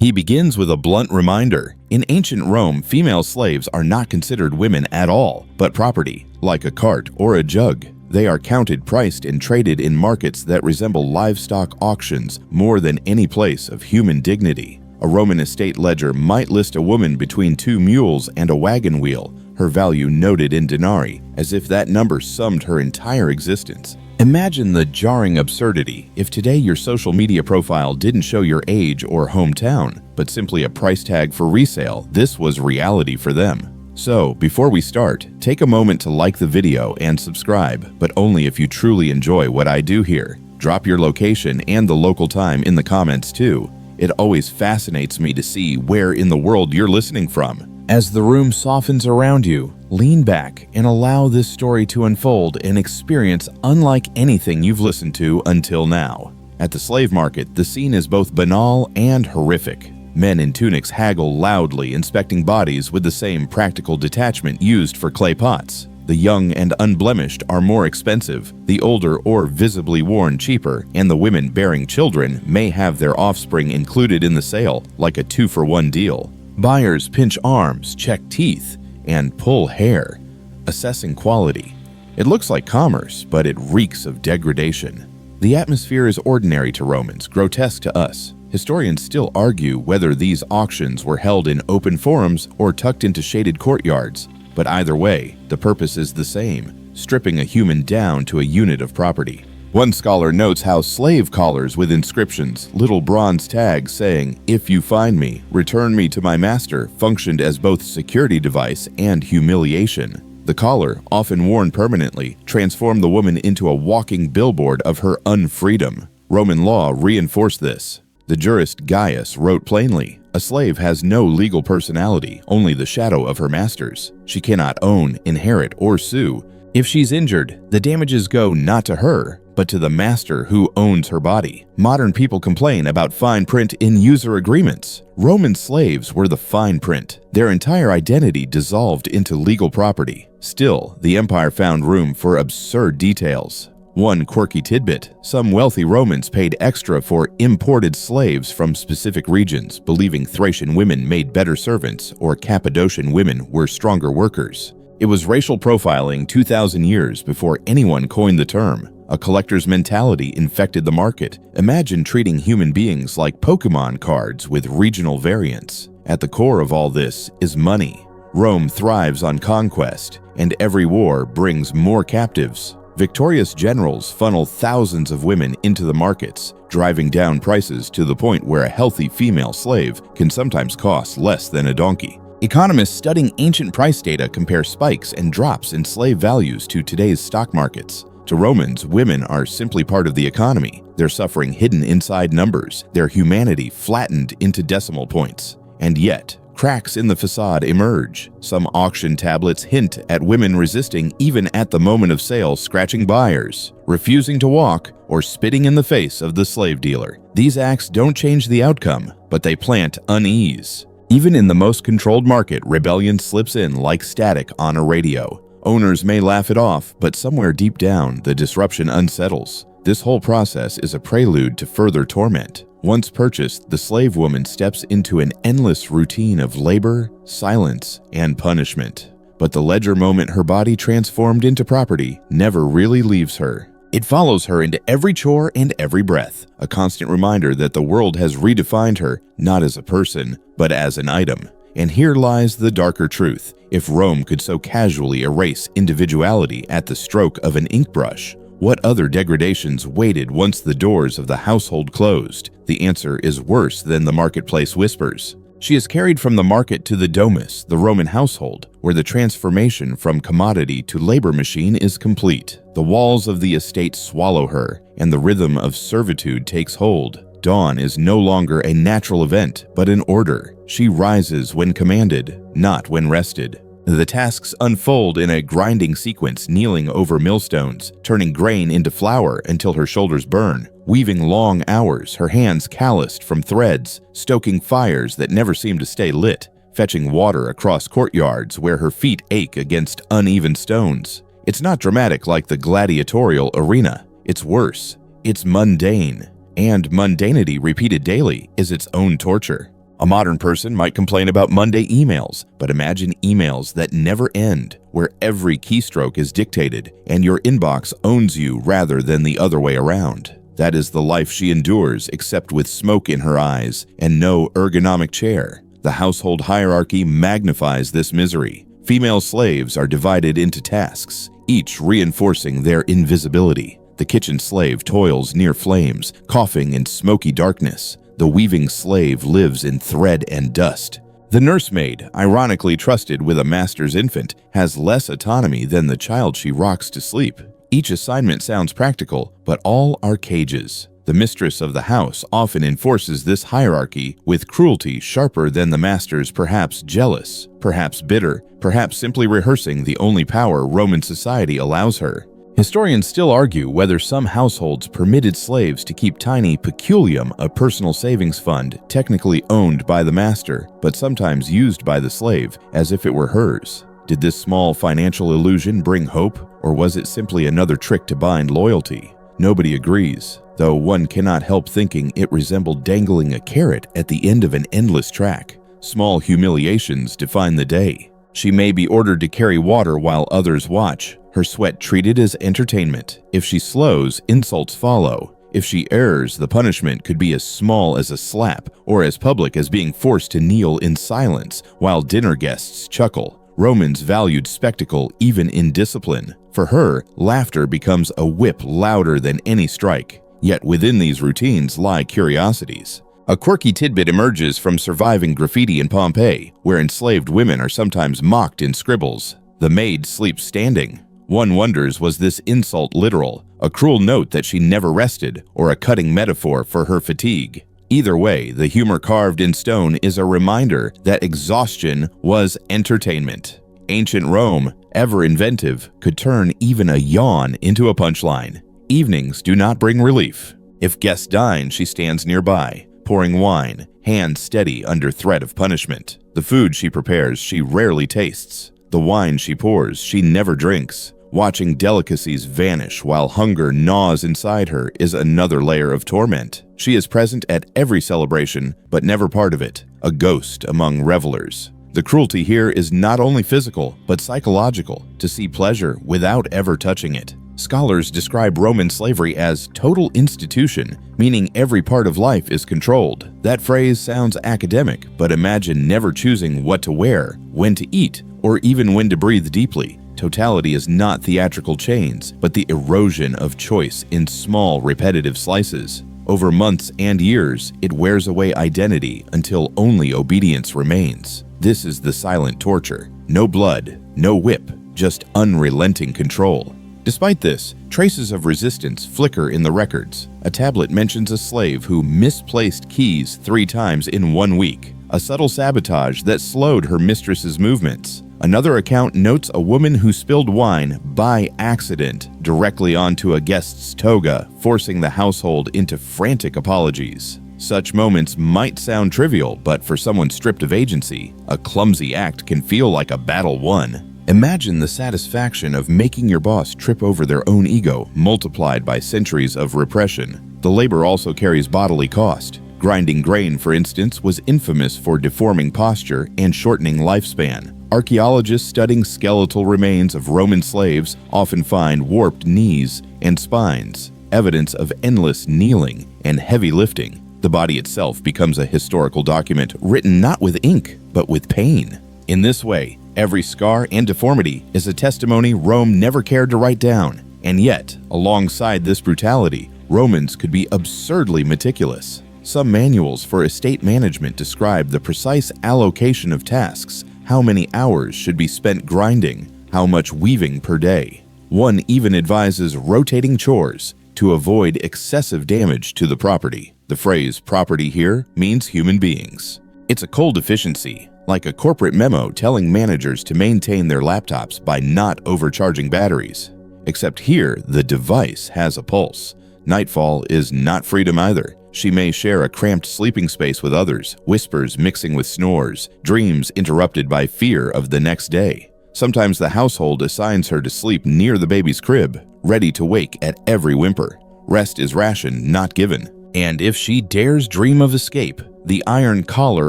He begins with a blunt reminder. In ancient Rome, female slaves are not considered women at all, but property, like a cart or a jug. They are counted, priced, and traded in markets that resemble livestock auctions more than any place of human dignity. A Roman estate ledger might list a woman between 2 mules and a wagon wheel, her value noted in denarii, as if that number summed her entire existence. Imagine the jarring absurdity if today your social media profile didn't show your age or hometown, but simply a price tag for resale. This was reality for them. So, before we start, take a moment to like the video and subscribe, but only if you truly enjoy what I do here. Drop your location and the local time in the comments too. It always fascinates me to see where in the world you're listening from. As the room softens around you, lean back and allow this story to unfold, an experience unlike anything you've listened to until now. At the slave market, the scene is both banal and horrific. Men in tunics haggle loudly, inspecting bodies with the same practical detachment used for clay pots. The young and unblemished are more expensive, the older or visibly worn cheaper, and the women bearing children may have their offspring included in the sale, like a 2-for-1 deal. Buyers pinch arms, check teeth, and pull hair, assessing quality. It looks like commerce, but it reeks of degradation. The atmosphere is ordinary to Romans, grotesque to us. Historians still argue whether these auctions were held in open forums or tucked into shaded courtyards, but either way, the purpose is the same, stripping a human down to a unit of property. One scholar notes how slave collars with inscriptions, little bronze tags saying, "If you find me, return me to my master," functioned as both security device and humiliation. The collar, often worn permanently, transformed the woman into a walking billboard of her unfreedom. Roman law reinforced this. The jurist Gaius wrote plainly, "A slave has no legal personality, only the shadow of her masters. She cannot own, inherit, or sue. If she's injured, the damages go not to her, but to the master who owns her body." Modern people complain about fine print in user agreements. Roman slaves were the fine print, their entire identity dissolved into legal property. Still, the empire found room for absurd details. One quirky tidbit: some wealthy Romans paid extra for imported slaves from specific regions, believing Thracian women made better servants or Cappadocian women were stronger workers. It was racial profiling 2,000 years before anyone coined the term. A collector's mentality infected the market. Imagine treating human beings like Pokemon cards with regional variants. At the core of all this is money. Rome thrives on conquest, and every war brings more captives. Victorious generals funnel thousands of women into the markets, driving down prices to the point where a healthy female slave can sometimes cost less than a donkey. Economists studying ancient price data compare spikes and drops in slave values to today's stock markets. To Romans, women are simply part of the economy, their suffering hidden inside numbers, their humanity flattened into decimal points. And yet, cracks in the facade emerge. Some auction tablets hint at women resisting even at the moment of sale, scratching buyers, refusing to walk, or spitting in the face of the slave dealer. These acts don't change the outcome, but they plant unease. Even in the most controlled market, rebellion slips in like static on a radio. Owners may laugh it off, but somewhere deep down, the disruption unsettles. This whole process is a prelude to further torment. Once purchased, the slave woman steps into an endless routine of labor, silence, and punishment. But the ledger moment her body transformed into property never really leaves her. It follows her into every chore and every breath, a constant reminder that the world has redefined her not as a person, but as an item. And here lies the darker truth. If Rome could so casually erase individuality at the stroke of an ink brush, what other degradations waited once the doors of the household closed? The answer is worse than the marketplace whispers. She is carried from the market to the domus, the Roman household, where the transformation from commodity to labor machine is complete. The walls of the estate swallow her, and the rhythm of servitude takes hold. Dawn is no longer a natural event, but an order. She rises when commanded, not when rested. The tasks unfold in a grinding sequence, kneeling over millstones, turning grain into flour until her shoulders burn, weaving long hours, her hands calloused from threads, stoking fires that never seem to stay lit, fetching water across courtyards where her feet ache against uneven stones. It's not dramatic like the gladiatorial arena. It's worse. It's mundane. And mundanity repeated daily is its own torture. A modern person might complain about Monday emails, but imagine emails that never end, where every keystroke is dictated and your inbox owns you rather than the other way around. That is the life she endures, except with smoke in her eyes and no ergonomic chair. The household hierarchy magnifies this misery. Female slaves are divided into tasks, each reinforcing their invisibility. The kitchen slave toils near flames, coughing in smoky darkness. The weaving slave lives in thread and dust. The nursemaid, ironically trusted with a master's infant, has less autonomy than the child she rocks to sleep. Each assignment sounds practical, but all are cages. The mistress of the house often enforces this hierarchy with cruelty sharper than the master's, perhaps jealous, perhaps bitter, perhaps simply rehearsing the only power Roman society allows her. Historians still argue whether some households permitted slaves to keep tiny peculium, a personal savings fund technically owned by the master, but sometimes used by the slave as if it were hers. Did this small financial illusion bring hope, or was it simply another trick to bind loyalty? Nobody agrees, though one cannot help thinking it resembled dangling a carrot at the end of an endless track. Small humiliations define the day. She may be ordered to carry water while others watch, her sweat treated as entertainment. If she slows, insults follow. If she errs, the punishment could be as small as a slap or as public as being forced to kneel in silence while dinner guests chuckle. Romans valued spectacle even in discipline. For her, laughter becomes a whip louder than any strike. Yet within these routines lie curiosities. A quirky tidbit emerges from surviving graffiti in Pompeii, where enslaved women are sometimes mocked in scribbles. The maid sleeps standing. One wonders, was this insult literal, a cruel note that she never rested, or a cutting metaphor for her fatigue? Either way, the humor carved in stone is a reminder that exhaustion was entertainment. Ancient Rome, ever inventive, could turn even a yawn into a punchline. Evenings do not bring relief. If guests dine, she stands nearby, pouring wine, hands steady under threat of punishment. The food she prepares, she rarely tastes. The wine she pours, she never drinks. Watching delicacies vanish while hunger gnaws inside her is another layer of torment. She is present at every celebration, but never part of it, a ghost among revelers. The cruelty here is not only physical, but psychological, to see pleasure without ever touching it. Scholars describe Roman slavery as total institution, meaning every part of life is controlled. That phrase sounds academic, but imagine never choosing what to wear, when to eat, or even when to breathe deeply. Totality is not theatrical chains, but the erosion of choice in small, repetitive slices. Over months and years, it wears away identity until only obedience remains. This is the silent torture. No blood, no whip, just unrelenting control. Despite this, traces of resistance flicker in the records. A tablet mentions a slave who misplaced keys 3 times in 1 week, a subtle sabotage that slowed her mistress's movements. Another account notes a woman who spilled wine by accident directly onto a guest's toga, forcing the household into frantic apologies. Such moments might sound trivial, but for someone stripped of agency, a clumsy act can feel like a battle won. Imagine the satisfaction of making your boss trip over their own ego, multiplied by centuries of repression. The labor also carries bodily cost. Grinding grain, for instance, was infamous for deforming posture and shortening lifespan. Archaeologists studying skeletal remains of Roman slaves often find warped knees and spines, evidence of endless kneeling and heavy lifting. The body itself becomes a historical document written not with ink, but with pain. In this way, every scar and deformity is a testimony Rome never cared to write down. And yet, alongside this brutality, Romans could be absurdly meticulous. Some manuals for estate management describe the precise allocation of tasks, how many hours should be spent grinding, how much weaving per day. One even advises rotating chores to avoid excessive damage to the property. The phrase property here means human beings. It's a cold efficiency, like a corporate memo telling managers to maintain their laptops by not overcharging batteries. Except here, the device has a pulse. Nightfall is not freedom either. She may share a cramped sleeping space with others, whispers mixing with snores, dreams interrupted by fear of the next day. Sometimes the household assigns her to sleep near the baby's crib, ready to wake at every whimper. Rest is rationed, not given. And if she dares dream of escape, the iron collar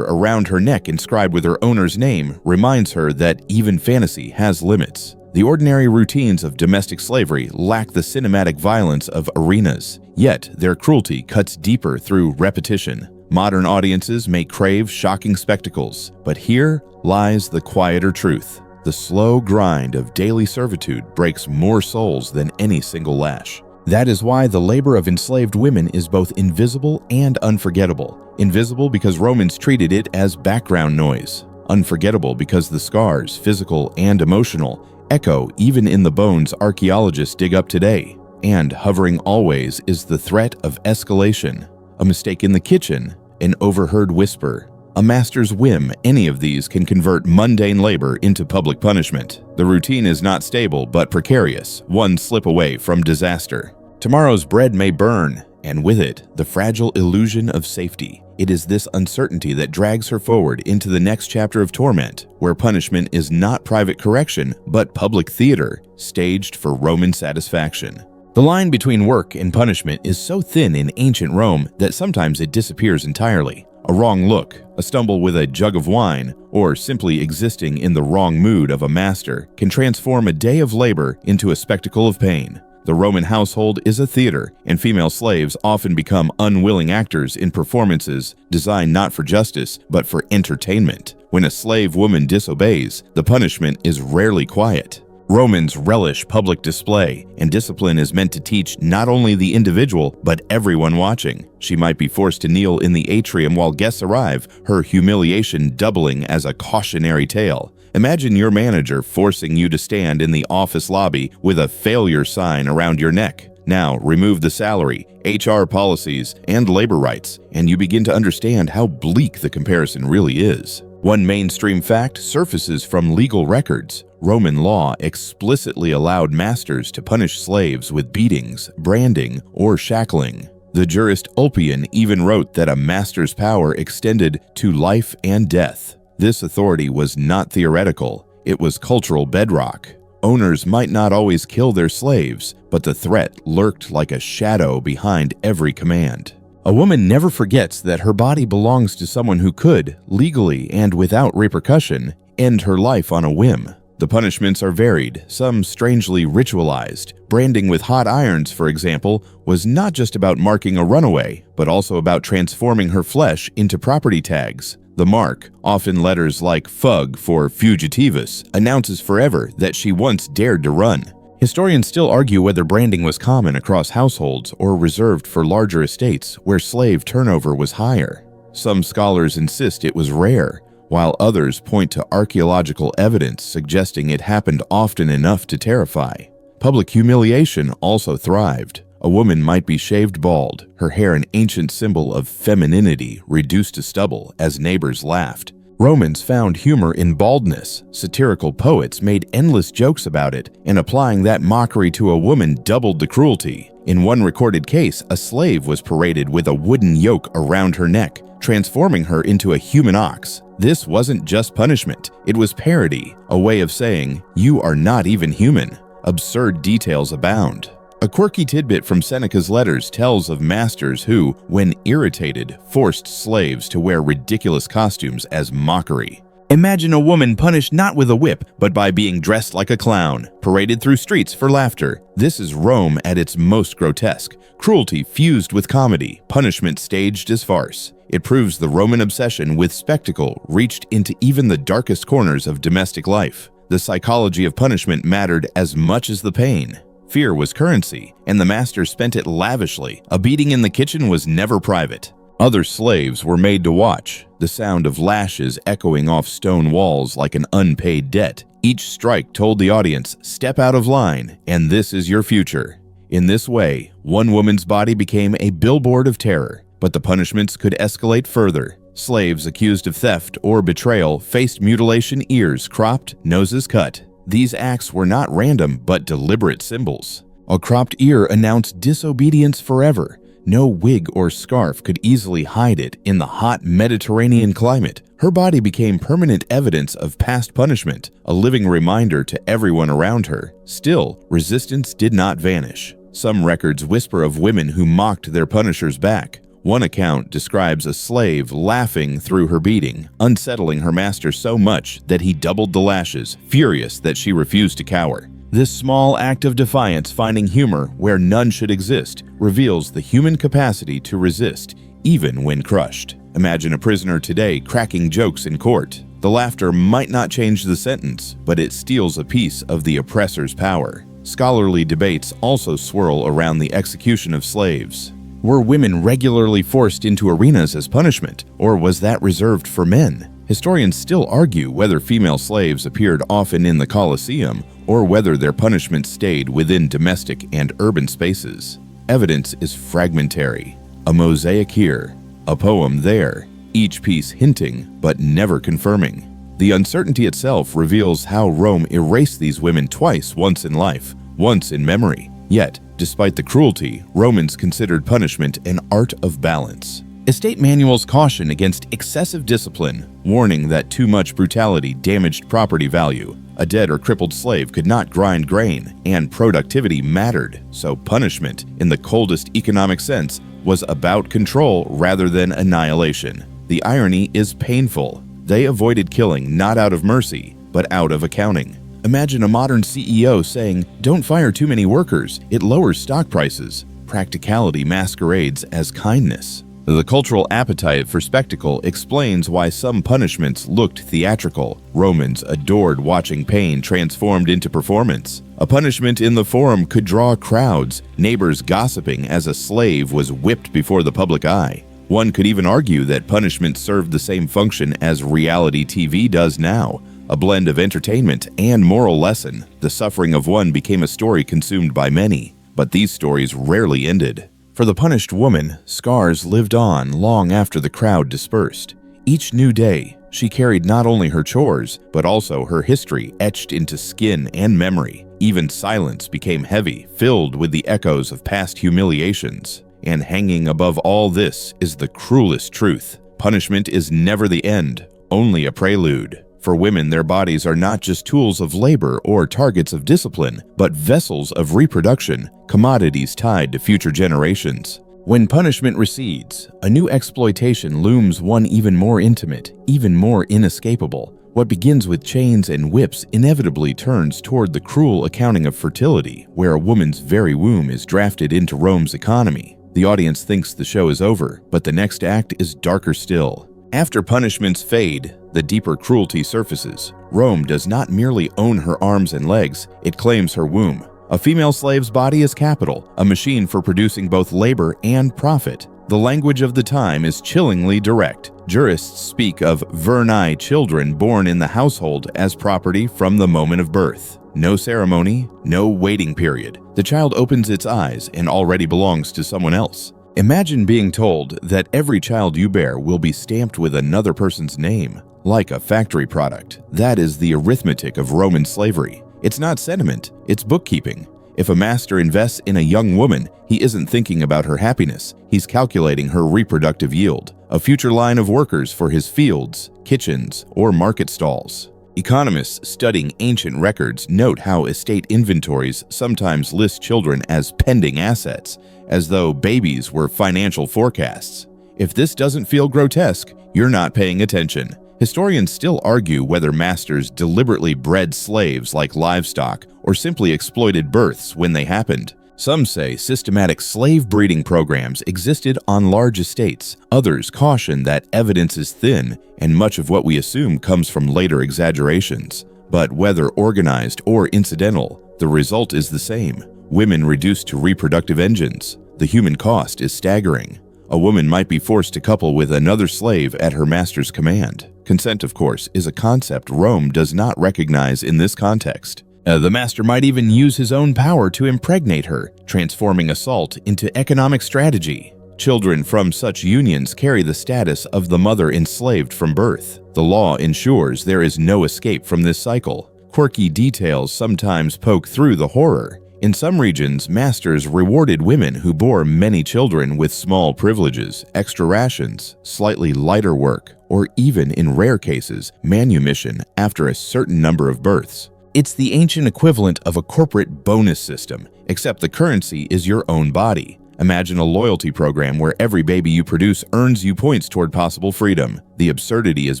around her neck inscribed with her owner's name reminds her that even fantasy has limits. The ordinary routines of domestic slavery lack the cinematic violence of arenas, yet their cruelty cuts deeper through repetition. Modern audiences may crave shocking spectacles, but here lies the quieter truth. The slow grind of daily servitude breaks more souls than any single lash. That is why the labor of enslaved women is both invisible and unforgettable. Invisible because Romans treated it as background noise. Unforgettable because the scars, physical and emotional, echo even in the bones archaeologists dig up today. And hovering always is the threat of escalation. A mistake in the kitchen, an overheard whisper, a master's whim, any of these can convert mundane labor into public punishment. The routine is not stable but precarious, one slip away from disaster. Tomorrow's bread may burn, and with it, the fragile illusion of safety. It is this uncertainty that drags her forward into the next chapter of torment, where punishment is not private correction, but public theater, staged for Roman satisfaction. The line between work and punishment is so thin in ancient Rome that sometimes it disappears entirely. A wrong look, a stumble with a jug of wine, or simply existing in the wrong mood of a master can transform a day of labor into a spectacle of pain. The Roman household is a theater, and female slaves often become unwilling actors in performances designed not for justice, but for entertainment. When a slave woman disobeys, the punishment is rarely quiet. Romans relish public display, and discipline is meant to teach not only the individual, but everyone watching. She might be forced to kneel in the atrium while guests arrive, her humiliation doubling as a cautionary tale. Imagine your manager forcing you to stand in the office lobby with a failure sign around your neck. Now, remove the salary, HR policies, and labor rights, and you begin to understand how bleak the comparison really is. One mainstream fact surfaces from legal records. Roman law explicitly allowed masters to punish slaves with beatings, branding, or shackling. The jurist Ulpian even wrote that a master's power extended to life and death. This authority was not theoretical, it was cultural bedrock. Owners might not always kill their slaves, but the threat lurked like a shadow behind every command. A woman never forgets that her body belongs to someone who could, legally and without repercussion, end her life on a whim. The punishments are varied, some strangely ritualized. Branding with hot irons, for example, was not just about marking a runaway, but also about transforming her flesh into property tags. The mark, often letters like FUG for fugitivus, announces forever that she once dared to run. Historians still argue whether branding was common across households or reserved for larger estates where slave turnover was higher. Some scholars insist it was rare, while others point to archaeological evidence suggesting it happened often enough to terrify. Public humiliation also thrived. A woman might be shaved bald, her hair an ancient symbol of femininity reduced to stubble as neighbors laughed. Romans found humor in baldness. Satirical poets made endless jokes about it, and applying that mockery to a woman doubled the cruelty. In one recorded case, a slave was paraded with a wooden yoke around her neck, transforming her into a human ox. This wasn't just punishment, it was parody, a way of saying, "You are not even human." Absurd details abound. A quirky tidbit from Seneca's letters tells of masters who, when irritated, forced slaves to wear ridiculous costumes as mockery. Imagine a woman punished not with a whip, but by being dressed like a clown, paraded through streets for laughter. This is Rome at its most grotesque. Cruelty fused with comedy, punishment staged as farce. It proves the Roman obsession with spectacle reached into even the darkest corners of domestic life. The psychology of punishment mattered as much as the pain. Fear was currency, and the master spent it lavishly. A beating in the kitchen was never private. Other slaves were made to watch, the sound of lashes echoing off stone walls like an unpaid debt. Each strike told the audience, "Step out of line, and this is your future." In this way, one woman's body became a billboard of terror, but the punishments could escalate further. Slaves accused of theft or betrayal faced mutilation, ears cropped, noses cut. These acts were not random, but deliberate symbols. A cropped ear announced disobedience forever. No wig or scarf could easily hide it in the hot Mediterranean climate. Her body became permanent evidence of past punishment, a living reminder to everyone around her. Still, resistance did not vanish. Some records whisper of women who mocked their punishers back. One account describes a slave laughing through her beating, unsettling her master so much that he doubled the lashes, furious that she refused to cower. This small act of defiance, finding humor where none should exist, reveals the human capacity to resist, even when crushed. Imagine a prisoner today cracking jokes in court. The laughter might not change the sentence, but it steals a piece of the oppressor's power. Scholarly debates also swirl around the execution of slaves. Were women regularly forced into arenas as punishment, or was that reserved for men? Historians still argue whether female slaves appeared often in the Colosseum, or whether their punishment stayed within domestic and urban spaces. Evidence is fragmentary. A mosaic here, a poem there, each piece hinting but never confirming. The uncertainty itself reveals how Rome erased these women twice, once in life, once in memory. Yet, despite the cruelty, Romans considered punishment an art of balance. Estate manuals caution against excessive discipline, warning that too much brutality damaged property value. A dead or crippled slave could not grind grain, and productivity mattered, so punishment, in the coldest economic sense, was about control rather than annihilation. The irony is painful. They avoided killing not out of mercy, but out of accounting. Imagine a modern CEO saying, "Don't fire too many workers, it lowers stock prices." Practicality masquerades as kindness. The cultural appetite for spectacle explains why some punishments looked theatrical. Romans adored watching pain transformed into performance. A punishment in the forum could draw crowds, neighbors gossiping as a slave was whipped before the public eye. One could even argue that punishment served the same function as reality TV does now, a blend of entertainment and moral lesson. The suffering of one became a story consumed by many, but these stories rarely ended. For the punished woman, scars lived on long after the crowd dispersed. Each new day, she carried not only her chores, but also her history etched into skin and memory. Even silence became heavy, filled with the echoes of past humiliations. And hanging above all this is the cruelest truth. Punishment is never the end, only a prelude. For women, their bodies are not just tools of labor or targets of discipline, but vessels of reproduction, commodities tied to future generations. When punishment recedes, a new exploitation looms, one even more intimate, even more inescapable. What begins with chains and whips inevitably turns toward the cruel accounting of fertility, where a woman's very womb is drafted into Rome's economy. The audience thinks the show is over, but the next act is darker still. After punishments fade, the deeper cruelty surfaces. Rome does not merely own her arms and legs, it claims her womb. A female slave's body is capital, a machine for producing both labor and profit. The language of the time is chillingly direct. Jurists speak of verni, children born in the household, as property from the moment of birth. No ceremony, no waiting period. The child opens its eyes and already belongs to someone else. Imagine being told that every child you bear will be stamped with another person's name, like a factory product. That is the arithmetic of Roman slavery. It's not sentiment, it's bookkeeping. If a master invests in a young woman, he isn't thinking about her happiness, he's calculating her reproductive yield, a future line of workers for his fields, kitchens, or market stalls. Economists studying ancient records note how estate inventories sometimes list children as pending assets, as though babies were financial forecasts. If this doesn't feel grotesque, you're not paying attention. Historians still argue whether masters deliberately bred slaves like livestock or simply exploited births when they happened. Some say systematic slave breeding programs existed on large estates. Others caution that evidence is thin, and much of what we assume comes from later exaggerations. But whether organized or incidental, the result is the same. Women reduced to reproductive engines. The human cost is staggering. A woman might be forced to couple with another slave at her master's command. Consent, of course, is a concept Rome does not recognize in this context. The master might even use his own power to impregnate her, transforming assault into economic strategy. Children from such unions carry the status of the mother enslaved from birth. The law ensures there is no escape from this cycle. Quirky details sometimes poke through the horror. In some regions, masters rewarded women who bore many children with small privileges, extra rations, slightly lighter work, or even, in rare cases, manumission after a certain number of births. It's the ancient equivalent of a corporate bonus system, except the currency is your own body. Imagine a loyalty program where every baby you produce earns you points toward possible freedom. The absurdity is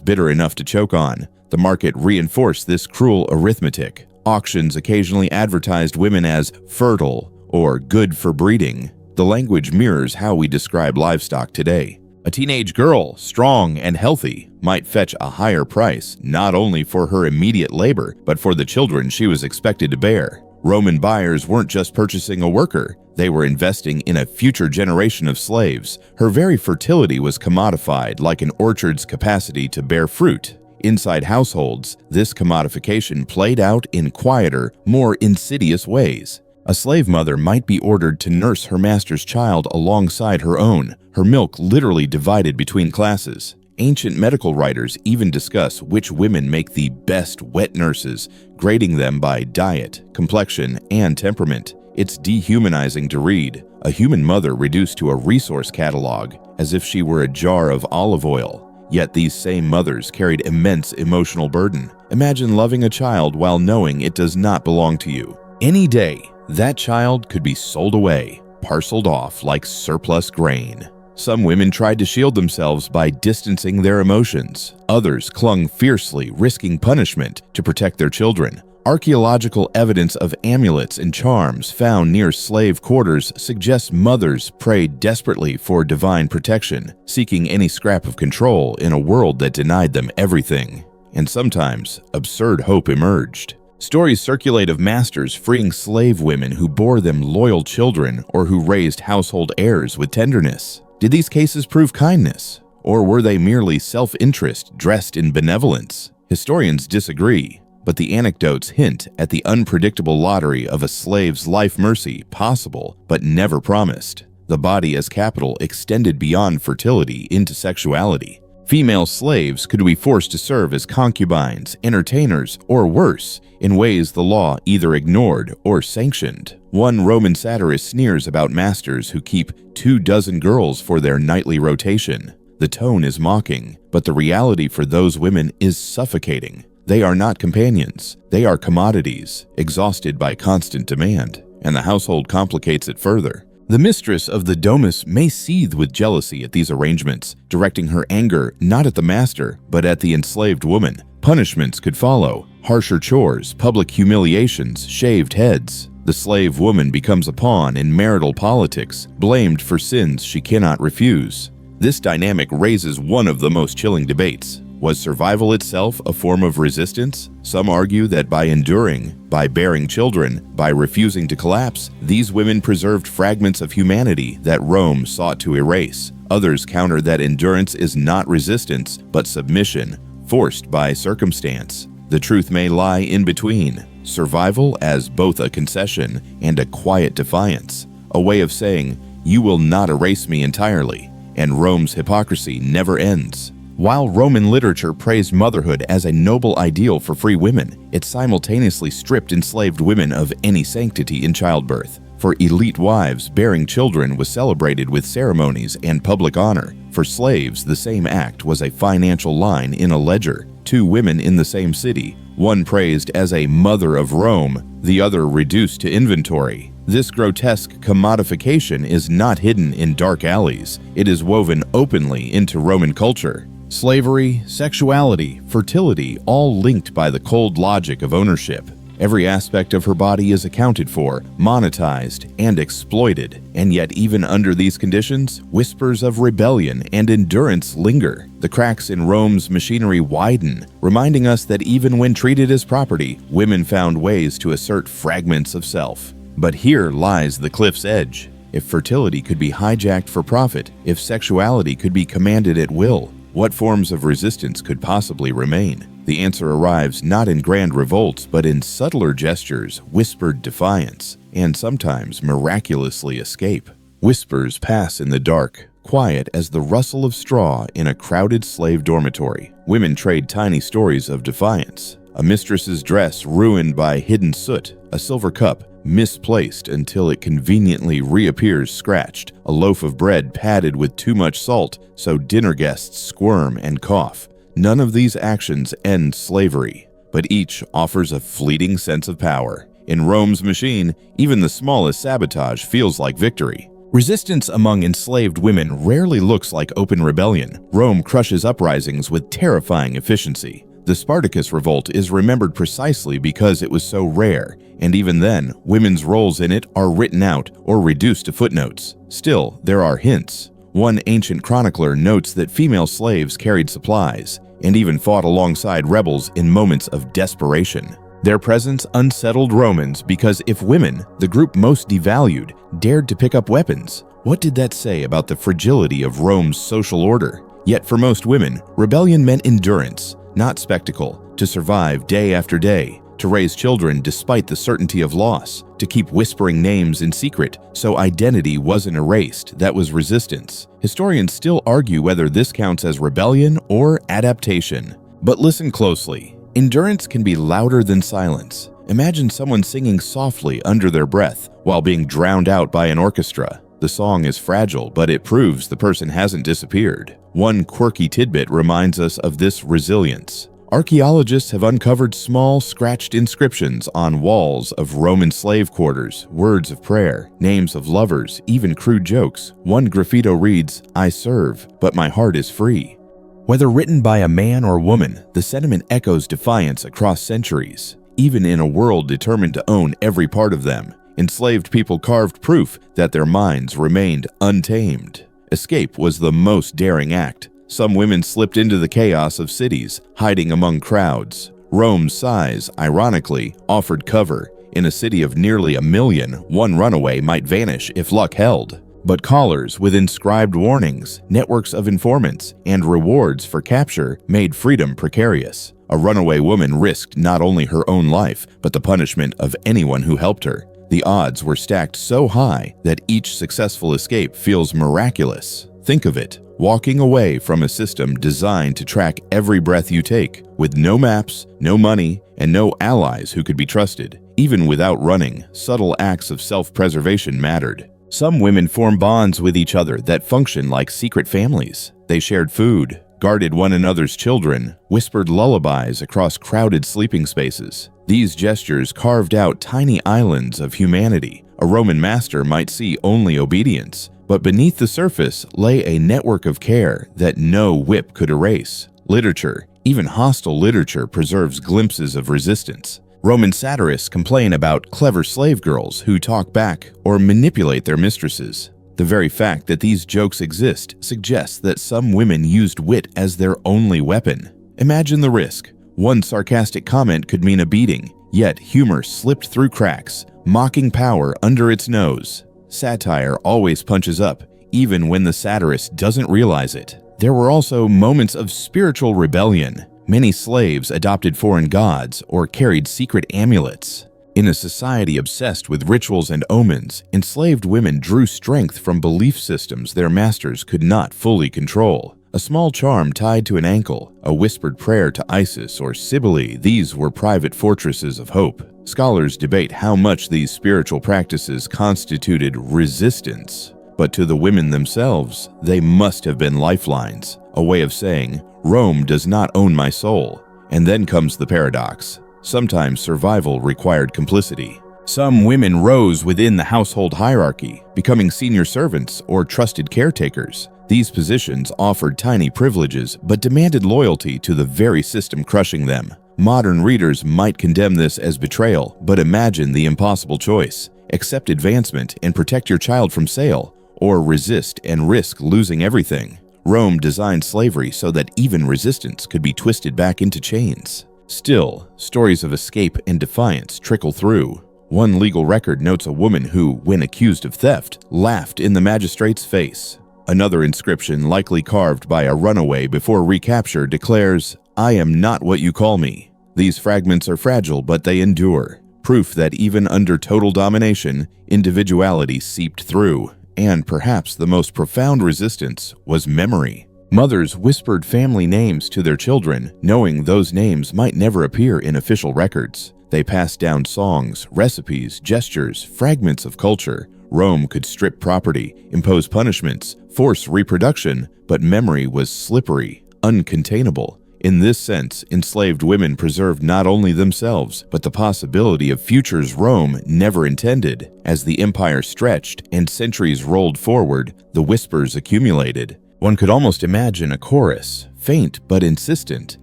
bitter enough to choke on. The market reinforced this cruel arithmetic. Auctions occasionally advertised women as fertile or good for breeding. The language mirrors how we describe livestock today. A teenage girl, strong and healthy, might fetch a higher price not only for her immediate labor, but for the children she was expected to bear. Roman buyers weren't just purchasing a worker, they were investing in a future generation of slaves. Her very fertility was commodified like an orchard's capacity to bear fruit. Inside households, this commodification played out in quieter, more insidious ways. A slave mother might be ordered to nurse her master's child alongside her own, her milk literally divided between classes. Ancient medical writers even discuss which women make the best wet nurses, grading them by diet, complexion, and temperament. It's dehumanizing to read, a human mother reduced to a resource catalog, as if she were a jar of olive oil. Yet these same mothers carried immense emotional burden. Imagine loving a child while knowing it does not belong to you. Any day, that child could be sold away, parceled off like surplus grain. Some women tried to shield themselves by distancing their emotions. Others clung fiercely, risking punishment to protect their children. Archaeological evidence of amulets and charms found near slave quarters suggests mothers prayed desperately for divine protection, seeking any scrap of control in a world that denied them everything. And sometimes, absurd hope emerged. Stories circulate of masters freeing slave women who bore them loyal children or who raised household heirs with tenderness. Did these cases prove kindness? Or were they merely self-interest dressed in benevolence? Historians disagree, but the anecdotes hint at the unpredictable lottery of a slave's life mercy, possible but never promised. The body as capital extended beyond fertility into sexuality. Female slaves could be forced to serve as concubines, entertainers, or worse, in ways the law either ignored or sanctioned. One Roman satirist sneers about masters who keep 24 girls for their nightly rotation. The tone is mocking, but the reality for those women is suffocating. They are not companions, they are commodities, exhausted by constant demand, and the household complicates it further. The mistress of the domus may seethe with jealousy at these arrangements, directing her anger not at the master, but at the enslaved woman. Punishments could follow: harsher chores, public humiliations, shaved heads. The slave woman becomes a pawn in marital politics, blamed for sins she cannot refuse. This dynamic raises one of the most chilling debates. Was survival itself a form of resistance? Some argue that by enduring, by bearing children, by refusing to collapse, these women preserved fragments of humanity that Rome sought to erase. Others counter that endurance is not resistance, but submission, forced by circumstance. The truth may lie in between, survival as both a concession and a quiet defiance, a way of saying, "You will not erase me entirely," and Rome's hypocrisy never ends. While Roman literature praised motherhood as a noble ideal for free women, it simultaneously stripped enslaved women of any sanctity in childbirth. For elite wives, bearing children was celebrated with ceremonies and public honor. For slaves, the same act was a financial line in a ledger. Two women in the same city, one praised as a mother of Rome, the other reduced to inventory. This grotesque commodification is not hidden in dark alleys. It is woven openly into Roman culture. Slavery, sexuality, fertility, all linked by the cold logic of ownership. Every aspect of her body is accounted for, monetized, and exploited. And yet, even under these conditions, whispers of rebellion and endurance linger. The cracks in Rome's machinery widen, reminding us that even when treated as property, women found ways to assert fragments of self. But here lies the cliff's edge. If fertility could be hijacked for profit, if sexuality could be commanded at will, what forms of resistance could possibly remain? The answer arrives not in grand revolts, but in subtler gestures, whispered defiance, and sometimes miraculously escape. Whispers pass in the dark, quiet as the rustle of straw in a crowded slave dormitory. Women trade tiny stories of defiance. A mistress's dress ruined by hidden soot, a silver cup misplaced until it conveniently reappears scratched, a loaf of bread padded with too much salt so dinner guests squirm and cough. None of these actions end slavery, but each offers a fleeting sense of power. In Rome's machine, even the smallest sabotage feels like victory. Resistance among enslaved women rarely looks like open rebellion. Rome crushes uprisings with terrifying efficiency. The Spartacus revolt is remembered precisely because it was so rare, and even then, women's roles in it are written out or reduced to footnotes. Still, there are hints. One ancient chronicler notes that female slaves carried supplies and even fought alongside rebels in moments of desperation. Their presence unsettled Romans because if women, the group most devalued, dared to pick up weapons, what did that say about the fragility of Rome's social order? Yet for most women, rebellion meant endurance, not spectacle, to survive day after day, to raise children despite the certainty of loss, to keep whispering names in secret so identity wasn't erased. That was resistance. Historians still argue whether this counts as rebellion or adaptation. But listen closely. Endurance can be louder than silence. Imagine someone singing softly under their breath while being drowned out by an orchestra. The song is fragile, but it proves the person hasn't disappeared. One quirky tidbit reminds us of this resilience. Archaeologists have uncovered small, scratched inscriptions on walls of Roman slave quarters, words of prayer, names of lovers, even crude jokes. One graffito reads, "I serve, but my heart is free." Whether written by a man or woman, the sentiment echoes defiance across centuries. Even in a world determined to own every part of them, enslaved people carved proof that their minds remained untamed. Escape was the most daring act. Some women slipped into the chaos of cities, hiding among crowds. Rome's size, ironically, offered cover. In a city of nearly 1 million, one runaway might vanish if luck held. But collars with inscribed warnings, networks of informants, and rewards for capture made freedom precarious. A runaway woman risked not only her own life, but the punishment of anyone who helped her. The odds were stacked so high that each successful escape feels miraculous. Think of it, walking away from a system designed to track every breath you take, with no maps, no money, and no allies who could be trusted. Even without running, subtle acts of self-preservation mattered. Some women formed bonds with each other that functioned like secret families. They shared food, guarded one another's children, whispered lullabies across crowded sleeping spaces. These gestures carved out tiny islands of humanity. A Roman master might see only obedience, but beneath the surface lay a network of care that no whip could erase. Literature, even hostile literature, preserves glimpses of resistance. Roman satirists complain about clever slave girls who talk back or manipulate their mistresses. The very fact that these jokes exist suggests that some women used wit as their only weapon. Imagine the risk. One sarcastic comment could mean a beating, yet humor slipped through cracks, mocking power under its nose. Satire always punches up, even when the satirist doesn't realize it. There were also moments of spiritual rebellion. Many slaves adopted foreign gods or carried secret amulets. In a society obsessed with rituals and omens, enslaved women drew strength from belief systems their masters could not fully control. A small charm tied to an ankle, a whispered prayer to Isis or Cybele, these were private fortresses of hope. Scholars debate how much these spiritual practices constituted resistance. But to the women themselves, they must have been lifelines, a way of saying, Rome does not own my soul. And then comes the paradox. Sometimes survival required complicity. Some women rose within the household hierarchy, becoming senior servants or trusted caretakers. These positions offered tiny privileges but demanded loyalty to the very system crushing them. Modern readers might condemn this as betrayal, but imagine the impossible choice. Accept advancement and protect your child from sale, or resist and risk losing everything. Rome designed slavery so that even resistance could be twisted back into chains. Still, stories of escape and defiance trickle through. One legal record notes a woman who, when accused of theft, laughed in the magistrate's face. Another inscription, likely carved by a runaway before recapture, declares, "I am not what you call me." These fragments are fragile, but they endure. Proof that even under total domination, individuality seeped through. And perhaps the most profound resistance was memory. Mothers whispered family names to their children, knowing those names might never appear in official records. They passed down songs, recipes, gestures, fragments of culture. Rome could strip property, impose punishments, force reproduction, but memory was slippery, uncontainable. In this sense, enslaved women preserved not only themselves, but the possibility of futures Rome never intended. As the empire stretched and centuries rolled forward, the whispers accumulated. One could almost imagine a chorus, faint but insistent,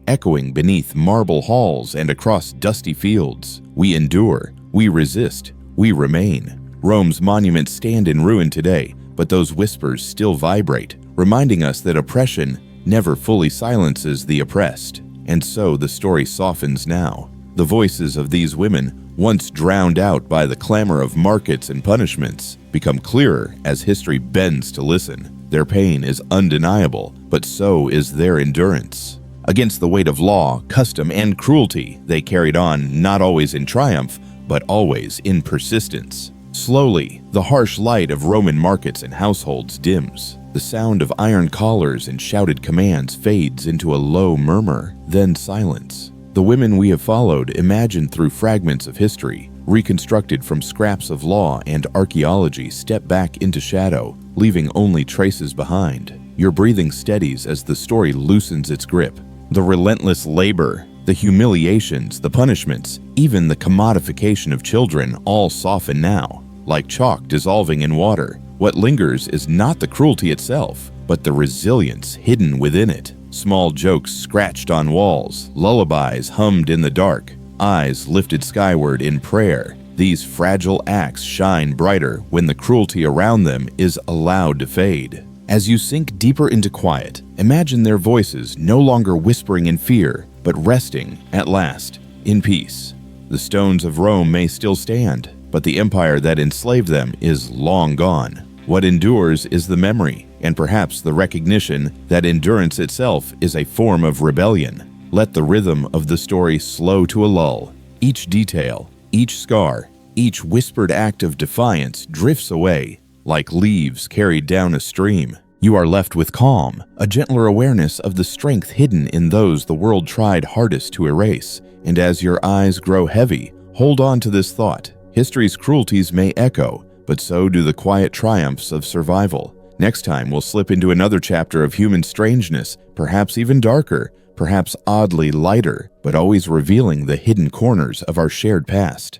echoing beneath marble halls and across dusty fields. We endure, we resist, we remain. Rome's monuments stand in ruin today, but those whispers still vibrate, reminding us that oppression never fully silences the oppressed. And so the story softens now. The voices of these women, once drowned out by the clamor of markets and punishments, become clearer as history bends to listen. Their pain is undeniable, but so is their endurance. Against the weight of law, custom, and cruelty, they carried on not always in triumph, but always in persistence. Slowly, the harsh light of Roman markets and households dims. The sound of iron collars and shouted commands fades into a low murmur, then silence. The women we have followed, imagined through fragments of history, reconstructed from scraps of law and archaeology, step back into shadow, leaving only traces behind. Your breathing steadies as the story loosens its grip. The relentless labor, the humiliations, the punishments, even the commodification of children all soften now. Like chalk dissolving in water, what lingers is not the cruelty itself, but the resilience hidden within it. Small jokes scratched on walls, lullabies hummed in the dark, eyes lifted skyward in prayer. These fragile acts shine brighter when the cruelty around them is allowed to fade. As you sink deeper into quiet, imagine their voices no longer whispering in fear, but resting, at last, in peace. The stones of Rome may still stand, but the empire that enslaved them is long gone. What endures is the memory, and perhaps the recognition that endurance itself is a form of rebellion. Let the rhythm of the story slow to a lull. Each detail, each scar, each whispered act of defiance drifts away, like leaves carried down a stream. You are left with calm, a gentler awareness of the strength hidden in those the world tried hardest to erase. And as your eyes grow heavy, hold on to this thought. History's cruelties may echo, but so do the quiet triumphs of survival. Next time, we'll slip into another chapter of human strangeness, perhaps even darker, perhaps oddly lighter, but always revealing the hidden corners of our shared past.